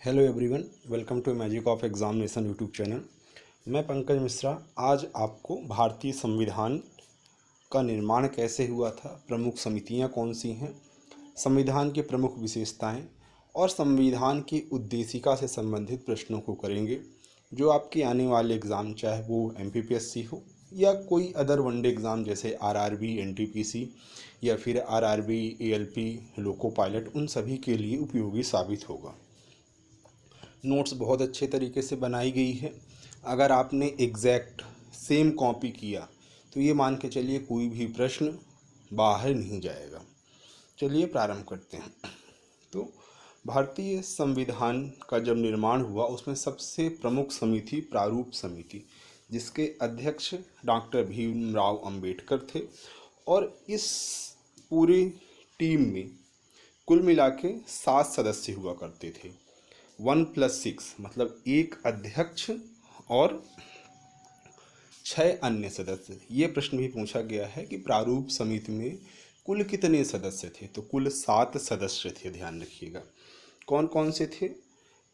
Hello everyone, welcome to magic of examination YouTube channel. मैं पंकज मिश्रा आज आपको भारतीय संविधान का निर्माण कैसे हुआ था, प्रमुख समितियां कौन सी हैं, संविधान की प्रमुख विशेषताएं और संविधान की उद्देशिका से संबंधित प्रश्नों को करेंगे जो आपके आने वाले एग्ज़ाम, चाहे वो एमपीपीएससी हो या कोई अदर वनडे एग्ज़ाम जैसे आरआरबी, एनटीपीसी या फिर आरआरबी, एएलपी, लोको पायलट, उन सभी के लिए उपयोगी साबित होगा। नोट्स बहुत अच्छे तरीके से बनाई गई है। अगर आपने एग्जैक्ट सेम कॉपी किया तो ये मान के चलिए कोई भी प्रश्न बाहर नहीं जाएगा। चलिए प्रारंभ करते हैं। तो भारतीय संविधान का जब निर्माण हुआ उसमें सबसे प्रमुख समिति प्रारूप समिति, जिसके अध्यक्ष डॉक्टर भीमराव अंबेडकर थे, और इस पूरी टीम में कुल मिला के 7 सदस्य हुआ करते थे। 1+6 मतलब एक अध्यक्ष और 6 अन्य सदस्य। ये प्रश्न भी पूछा गया है कि प्रारूप समिति में कुल कितने सदस्य थे, तो कुल 7 सदस्य थे। ध्यान रखिएगा कौन कौन से थे।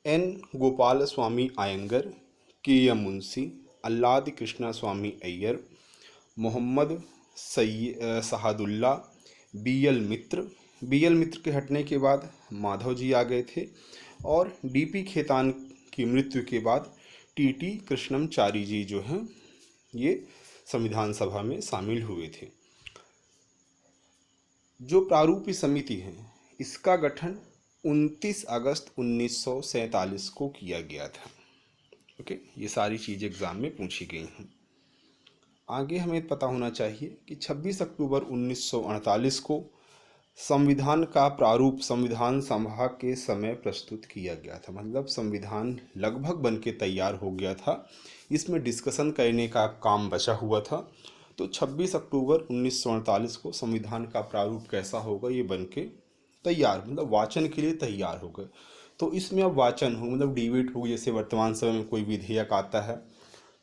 एन गोपाल स्वामी आयंगर, के एम मुंशी, अल्लाद कृष्णा स्वामी अय्यर, मोहम्मद सहादुल्ला, बी एल मित्र के हटने के बाद माधव जी आ गए थे, और डीपी खेतान की मृत्यु के बाद टीटी कृष्णमचारी जी जो हैं ये संविधान सभा में शामिल हुए थे। जो प्रारूपी समिति है इसका गठन 29 अगस्त 1947 को किया गया था। ओके, ये सारी चीज़ें एग्ज़ाम में पूछी गई हैं। आगे हमें पता होना चाहिए कि 26 अक्टूबर 1948 को संविधान का प्रारूप संविधान सभा के समय प्रस्तुत किया गया था। मतलब संविधान लगभग बन के तैयार हो गया था, इसमें डिस्कशन करने का काम बचा हुआ था। तो 26 अक्टूबर 1948 को संविधान का प्रारूप कैसा होगा ये बन के तैयार, मतलब वाचन के लिए तैयार हो गए। तो इसमें अब वाचन हो, मतलब डिबेट हो। जैसे वर्तमान समय में कोई विधेयक आता है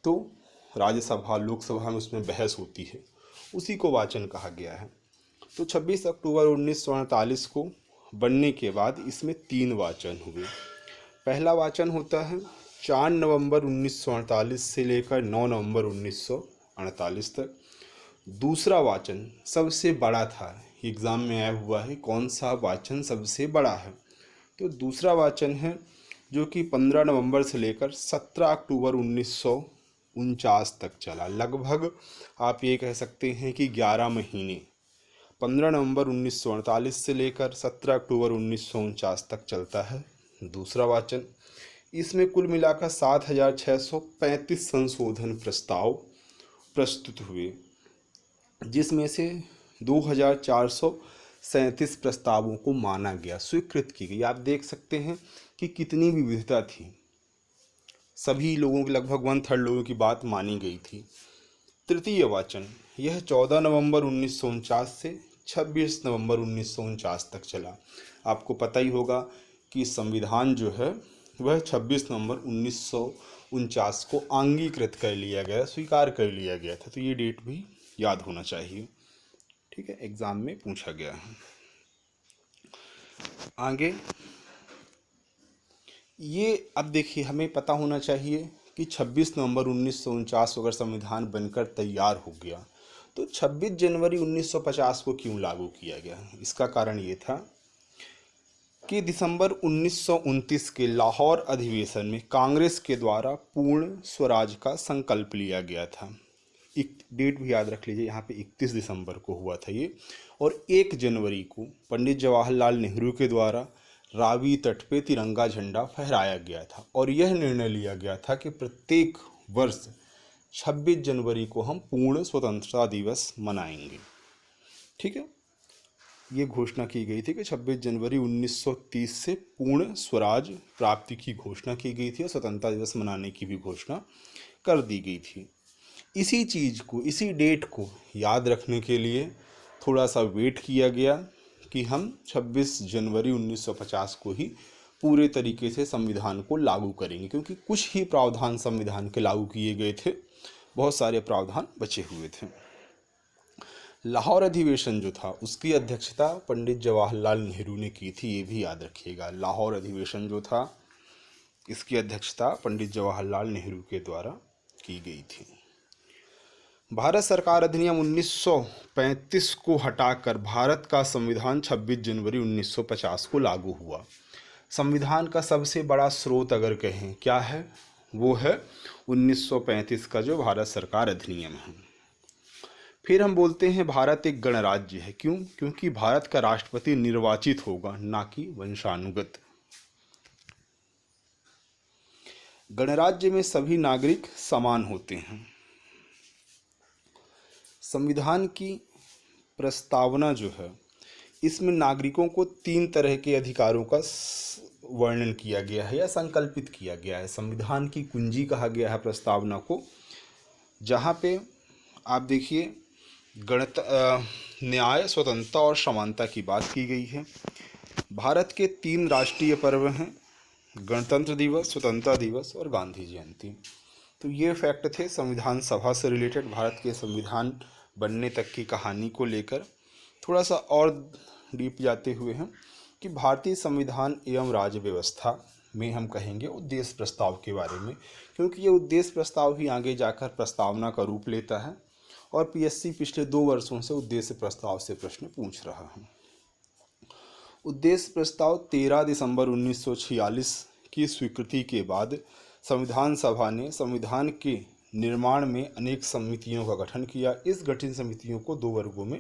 तो राज्यसभा लोकसभा में उसमें बहस होती है, उसी को वाचन कहा गया है। तो 26 अक्टूबर 1948 को बनने के बाद इसमें 3 वाचन हुए। पहला वाचन होता है 4 नवंबर 1948 से लेकर 9 नवंबर 1948 तक। दूसरा वाचन सबसे बड़ा था, एग्ज़ाम में आया हुआ है कौन सा वाचन सबसे बड़ा है। तो दूसरा वाचन है जो कि 15 नवंबर से लेकर 17 अक्टूबर 1949 तक चला। लगभग आप ये कह सकते हैं कि 11 महीने, 15 नवंबर 1948 से लेकर 17 अक्टूबर 1949 तक चलता है दूसरा वाचन। इसमें कुल मिलाकर 7,635 संशोधन प्रस्ताव प्रस्तुत हुए, जिसमें से 2,437 प्रस्तावों को माना गया, स्वीकृत की गई। आप देख सकते हैं कि कितनी विविधता थी। सभी लोगों की, लगभग 1/3 लोगों की बात मानी गई थी। तृतीय वाचन यह 14 नवंबर 1949 से 26 नवंबर 1949 तक चला। आपको पता ही होगा कि संविधान जो है वह 26 नवंबर 1949 को अंगीकृत कर लिया गया, स्वीकार कर लिया गया था। तो ये डेट भी याद होना चाहिए, ठीक है, एग्ज़ाम में पूछा गया है। आगे ये अब देखिए, हमें पता होना चाहिए कि 26 नवंबर 1949 अगर संविधान बनकर तैयार हो गया तो 26 जनवरी 1950 को क्यों लागू किया गया। इसका कारण ये था कि दिसंबर 1929 के लाहौर अधिवेशन में कांग्रेस के द्वारा पूर्ण स्वराज का संकल्प लिया गया था। एक डेट भी याद रख लीजिए, यहाँ पे 31 दिसंबर को हुआ था ये, और 1 जनवरी को पंडित जवाहरलाल नेहरू के द्वारा रावी तट पे तिरंगा झंडा फहराया गया था। और यह निर्णय लिया गया था कि प्रत्येक वर्ष 26 जनवरी को हम पूर्ण स्वतंत्रता दिवस मनाएंगे, ठीक है। ये घोषणा की गई थी कि 26 जनवरी 1930 से पूर्ण स्वराज प्राप्ति की घोषणा की गई थी और स्वतंत्रता दिवस मनाने की भी घोषणा कर दी गई थी। इसी चीज़ को, इसी डेट को याद रखने के लिए थोड़ा सा वेट किया गया कि हम 26 जनवरी 1950 को ही पूरे तरीके से संविधान को लागू करेंगे, क्योंकि कुछ ही प्रावधान संविधान के लागू किए गए थे, बहुत सारे प्रावधान बचे हुए थे। लाहौर अधिवेशन जो था उसकी अध्यक्षता पंडित जवाहरलाल नेहरू ने की थी, ये भी याद रखिएगा। लाहौर अधिवेशन जो था इसकी अध्यक्षता पंडित जवाहरलाल नेहरू के द्वारा की गई थी। भारत सरकार अधिनियम 1935 को हटाकर भारत का संविधान 26 जनवरी 1950 को लागू हुआ। संविधान का सबसे बड़ा स्रोत अगर कहें क्या है, वो है 1935 का जो भारत सरकार अधिनियम है। फिर हम बोलते हैं भारत एक गणराज्य है। क्यों? क्योंकि भारत का राष्ट्रपति निर्वाचित होगा, ना कि वंशानुगत। गणराज्य में सभी नागरिक समान होते हैं। संविधान की प्रस्तावना जो है, इसमें नागरिकों को 3 तरह के अधिकारों का वर्णन किया गया है या संकल्पित किया गया है। संविधान की कुंजी कहा गया है प्रस्तावना को, जहाँ पे आप देखिए न्याय, स्वतंत्रता और समानता की बात की गई है। भारत के 3 राष्ट्रीय पर्व हैं, गणतंत्र दिवस, स्वतंत्रता दिवस और गांधी जयंती। तो ये फैक्ट थे संविधान सभा से रिलेटेड, भारत के संविधान बनने तक की कहानी को लेकर। थोड़ा सा और डीप जाते हुए हैं कि भारतीय संविधान एवं राज्य व्यवस्था में हम कहेंगे उद्देश्य प्रस्ताव के बारे में, क्योंकि ये उद्देश्य प्रस्ताव ही आगे जाकर प्रस्तावना का रूप लेता है और पीएससी पिछले 2 वर्षों से उद्देश्य प्रस्ताव से प्रश्न पूछ रहा है। उद्देश्य प्रस्ताव 13 दिसंबर 1946 की स्वीकृति के बाद संविधान सभा ने संविधान के निर्माण में अनेक समितियों का गठन किया। इस गठित समितियों को 2 वर्गों में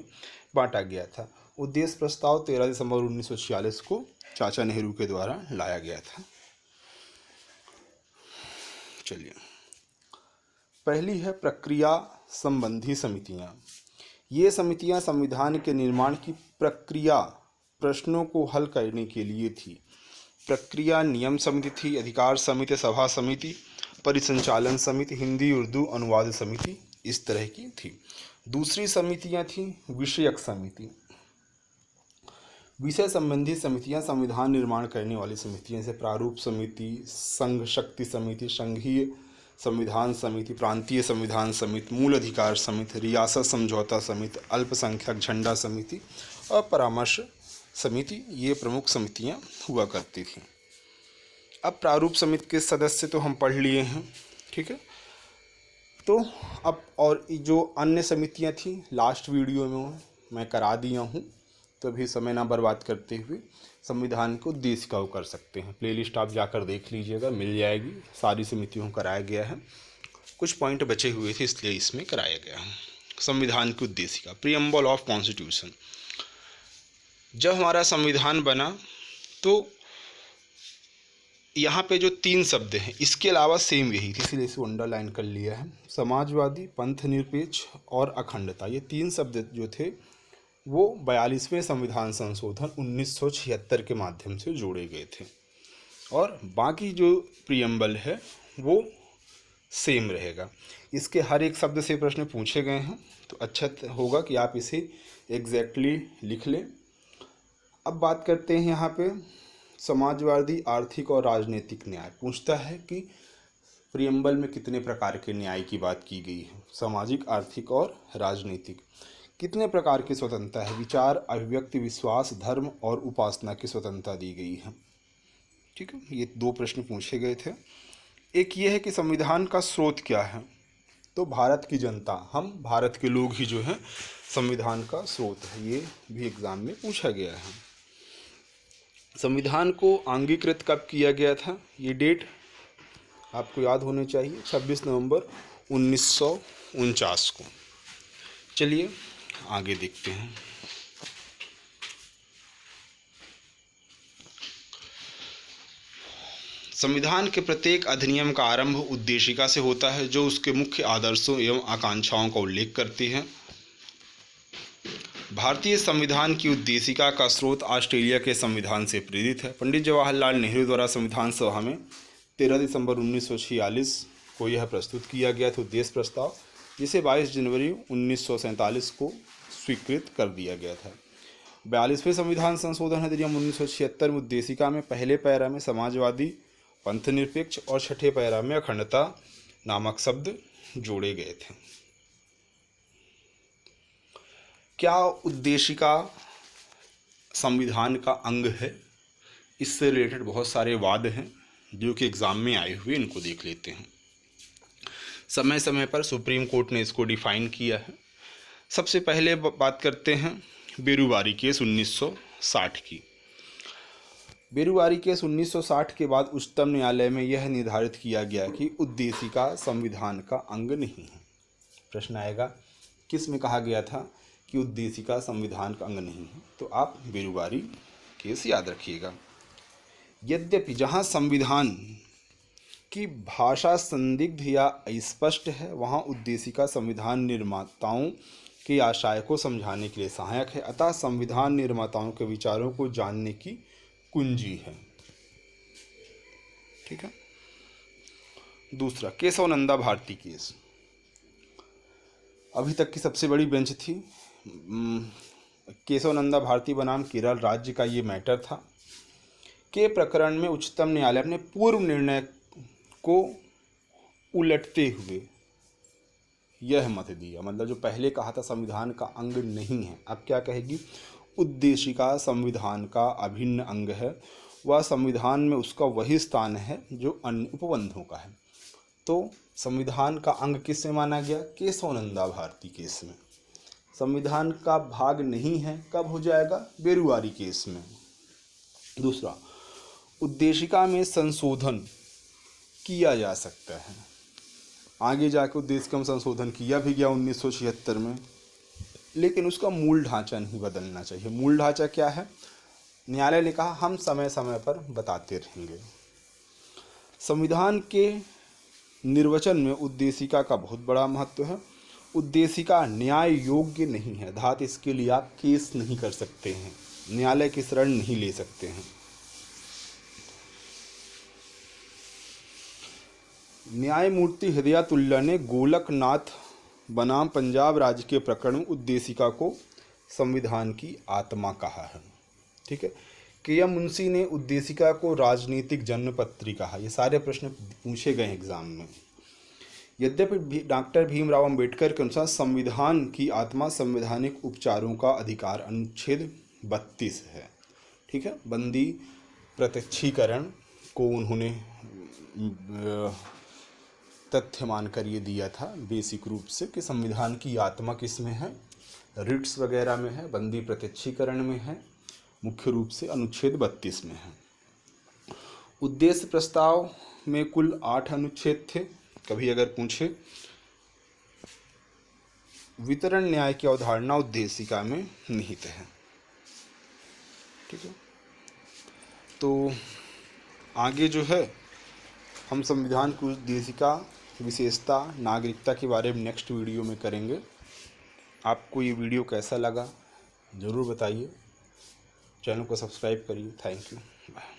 बांटा गया था। उद्देश्य प्रस्ताव 13 दिसंबर 1946 को चाचा नेहरू के द्वारा लाया गया था। चलिए, पहली है प्रक्रिया संबंधी समितियां। ये समितियां संविधान के निर्माण की प्रक्रिया प्रश्नों को हल करने के लिए थी। प्रक्रिया नियम समिति थी, अधिकार समिति, सभा समिति, परिसंचालन समिति, हिंदी उर्दू अनुवाद समिति, इस तरह की थी। दूसरी समितियां थी विषयक समिति। विषय संबंधी समितियां संविधान निर्माण करने वाली समितियां से प्रारूप समिति, संघ शक्ति समिति, संघीय संविधान समिति, प्रांतीय संविधान समिति, मूल अधिकार समिति, रियासत समझौता समिति, अल्पसंख्यक झंडा समिति और परामर्श समिति, ये प्रमुख समितियां हुआ करती थीं। अब प्रारूप समिति के सदस्य तो हम पढ़ लिए हैं, ठीक है। तो अब और जो अन्य समितियां थीं लास्ट वीडियो में मैं करा दिया हूँ, तो अभी समय ना बर्बाद करते हुए संविधान को उद्देश्य का कर सकते हैं। प्लेलिस्ट आप जाकर देख लीजिएगा, मिल जाएगी। सारी समितियों को कराया गया है, कुछ पॉइंट बचे हुए थे इसलिए इसमें कराया गया है। संविधान के उद्देश्य का प्रीएम्बल ऑफ कॉन्स्टिट्यूशन। जब हमारा संविधान बना तो यहाँ पे जो 3 शब्द हैं, इसके अलावा सेम यही थी, इसलिए इसे अंडरलाइन कर लिया है। समाजवादी, पंथ निरपेक्ष और अखंडता, ये 3 शब्द जो थे वो 42वें संविधान संशोधन 1976 के माध्यम से जोड़े गए थे, और बाकी जो प्रीएम्बल है वो सेम रहेगा। इसके हर एक शब्द से प्रश्न पूछे गए हैं, तो अच्छा होगा कि आप इसे एग्जैक्टली लिख लें। अब बात करते हैं यहाँ पे समाजवादी, आर्थिक और राजनीतिक न्याय। पूछता है कि प्रीएम्बल में कितने प्रकार के न्याय की बात की गई है, सामाजिक, आर्थिक और राजनीतिक। कितने प्रकार की स्वतंत्रता है, विचार, अभिव्यक्ति, विश्वास, धर्म और उपासना की स्वतंत्रता दी गई है, ठीक है। ये 2 प्रश्न पूछे गए थे। एक ये है कि संविधान का स्रोत क्या है, तो भारत की जनता, हम भारत के लोग ही जो हैं संविधान का स्रोत है, ये भी एग्जाम में पूछा गया है। संविधान को अंगीकृत कब किया गया था, ये डेट आपको याद होनी चाहिए, 26 नवंबर 1949 को। चलिए आगे देखते हैं। संविधान के प्रत्येक अधिनियम का आरंभ उद्देशिका से होता है, जो उसके मुख्य आदर्शों एवं आकांक्षाओं का उल्लेख करती है। भारतीय संविधान की उद्देशिका का स्रोत ऑस्ट्रेलिया के संविधान से प्रेरित है। पंडित जवाहरलाल नेहरू द्वारा संविधान सभा में 13 दिसंबर 1946 को यह प्रस्तुत किया गया था उद्देश्य प्रस्ताव, जिसे 22 जनवरी 1947 को स्वीकृत कर दिया गया था। 42वें संविधान संशोधन अधिनियम 1976 में उद्देशिका में पहले पैरा में समाजवादी, पंथ निरपेक्ष और छठे पैरा में अखंडता नामक शब्द जोड़े गए थे। क्या उद्देशिका संविधान का अंग है, इससे रिलेटेड बहुत सारे वाद हैं, जो कि एग्ज़ाम में आए हुए, इनको देख लेते हैं। समय समय पर सुप्रीम कोर्ट ने इसको डिफाइन किया है। सबसे पहले बात करते हैं बेरुवारी केस 1960 की। बेरुवारी केस 1960 के बाद उच्चतम न्यायालय में यह निर्धारित किया गया कि उद्देशिका संविधान का अंग नहीं है। प्रश्न आएगा किस में कहा गया था कि उद्देशिका संविधान का अंग नहीं है, तो आप बेरुवारी केस याद रखिएगा। यद्यपि जहाँ संविधान की भाषा संदिग्ध या अस्पष्ट है, वहाँ उद्देशिका संविधान निर्माताओं के आशय को समझाने के लिए सहायक है, अतः संविधान निर्माताओं के विचारों को जानने की कुंजी है। ठीक है। दूसरा, केशवानंद भारती केस अभी तक की सबसे बड़ी बेंच थी। केशवानंद भारती बनाम केरल राज्य का ये मैटर था। के प्रकरण में उच्चतम न्यायालय ने पूर्व निर्णय को उलटते हुए यह मत दिया, मतलब जो पहले कहा था संविधान का अंग नहीं है, अब क्या कहेगी, उद्देशिका संविधान का अभिन्न अंग है, वह संविधान में उसका वही स्थान है जो अन्य उपबंधों का है। तो संविधान का अंग किस में माना गया, केशवानंद भारती केस में। संविधान का भाग नहीं है, कब हो जाएगा, बेरुवारी केस में। दूसरा, उद्देशिका में संशोधन किया जा सकता है। आगे जाकर उद्देशिका में संशोधन किया भी गया 1976 में, लेकिन उसका मूल ढांचा नहीं बदलना चाहिए। मूल ढांचा क्या है, न्यायालय ने कहा हम समय समय पर बताते रहेंगे। संविधान के निर्वचन में उद्देशिका का बहुत बड़ा महत्व है। उद्देशिका न्याय योग्य नहीं है, अर्थात इसके लिए आप केस नहीं कर सकते हैं, न्यायालय की शरण नहीं ले सकते हैं। न्यायमूर्ति हृदयातुल्ला ने गोलकनाथ बनाम पंजाब राज्य के प्रकरण में उद्देशिका को संविधान की आत्मा कहा है। ठीक है। के एम मुंशी ने उद्देशिका को राजनीतिक जन्मपत्री कहा। ये सारे प्रश्न पूछे गए एग्जाम में। यद्यपि डॉक्टर भीमराव अंबेडकर के अनुसार संविधान की आत्मा संवैधानिक उपचारों का अधिकार अनुच्छेद 32 है। ठीक है। बंदी प्रत्यक्षीकरण को उन्होंने तथ्य मानकर ये दिया था बेसिक रूप से कि संविधान की आत्मा किस में है, रिट्स वगैरह में है, बंदी प्रत्यक्षीकरण में है, मुख्य रूप से अनुच्छेद 32 में है। उद्देश्य प्रस्ताव में कुल 8 अनुच्छेद थे। कभी अगर पूछे, वितरण न्याय की अवधारणा उद्देशिका में निहित है। ठीक है। तो आगे जो है हम संविधान की उद्देशिका, विशेषता, नागरिकता के बारे में नेक्स्ट वीडियो में करेंगे। आपको ये वीडियो कैसा लगा ज़रूर बताइए। चैनल को सब्सक्राइब करिए। Thank you. बाय।